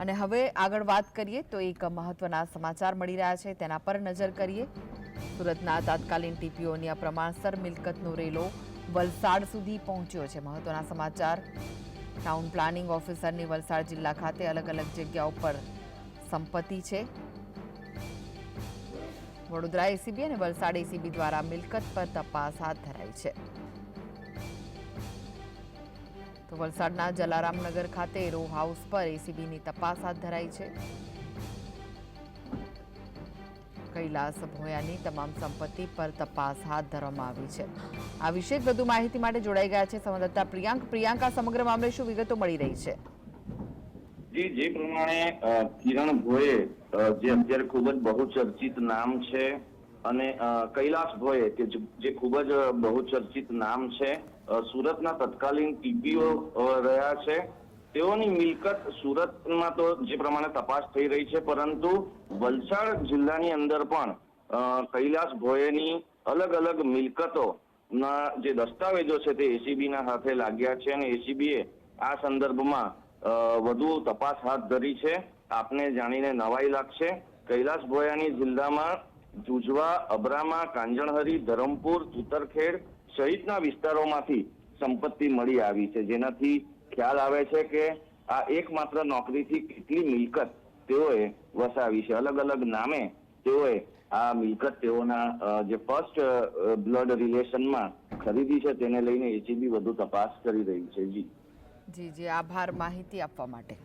અને હવે આગળ વાત કરીએ તો એક મહત્વના સમાચાર મળી રહ્યા છે, તેના પર નજર કરીએ. સુરતના તાત્કાલિન ટીપીઓની અપ્રમાણસર મિલકતનો રેલો વલસાડ સુધી પહોંચ્યો છે. મહત્વના સમાચાર. ટાઉન પ્લાનિંગ ઓફિસરની વલસાડ જિલ્લા ખાતે અલગ અલગ જગ્યાઓ પર સંપત્તિ છે. વડોદરા એસીબી અને વલસાડ એસીબી દ્વારા મિલકત પર તપાસ હાથ ધરાઈ છે. તો વલસાડના જલારામનગર ખાતે રો હાઉસ પર એસીબીની તપાસ હાથ ધરાઈ છે. કૈલાસ ભોયાની તમામ સંપત્તિ પર તપાસ હાથ ધરવામાં આવી છે. આ વિશે વધુ માહિતી માટે જોડાઈ ગયા છે સંવાદદાતા પ્રિಯಾಂક. આ સમગ્ર મામલે શું વિગતો મળી રહી છે? જી, જે પ્રમાણે કિરણ ભોયે જે અત્યારે ખૂબ જ બહુચર્ચિત નામ છે અને કૈલાસ ભોયે કે જે ખૂબ જ બહુચર્ચિત નામ છે, સુરતના તત્કાલીન ટીપીઓ રહ્યા છે. તેઓની મિલકત સુરતમાં તો જે પ્રમાણે તપાસ થઈ રહી છે, પરંતુ વલસાડ જિલ્લાની અંદર પણ કૈલાસ ભોયેની અલગ અલગ મિલકતોના જે દસ્તાવેજો છે તે એસીબીના હાથે લાગ્યા છે અને એસીબીએ આ સંદર્ભમાં વધુ તપાસ હાથ ધરી છે. આપને જાણીને નવાઈ લાગશે. કૈલાસ ભોયાની જિલ્લામાં જુજવા, અબ્રામા, કાંજણહરી, ધરમપુર, તુતરખેડ સહિતના વિસ્તારોમાંથી સંપત્તિ મળી આવી છે, જેનાથી ખ્યાલ આવે છે કે આ એકમાત્ર નોકરીથી કેટલી મિલકત તેઓએ વસાવી છે. અલગ અલગ નામે તેઓએ આ મિલકત તેઓના જે ફર્સ્ટ બ્લડ રિલેશનમાં ખરીદી છે તેને લઈને એસીબી વધુ તપાસ કરી રહી છે. જી જી, આભાર માહિતી આપવા માટે.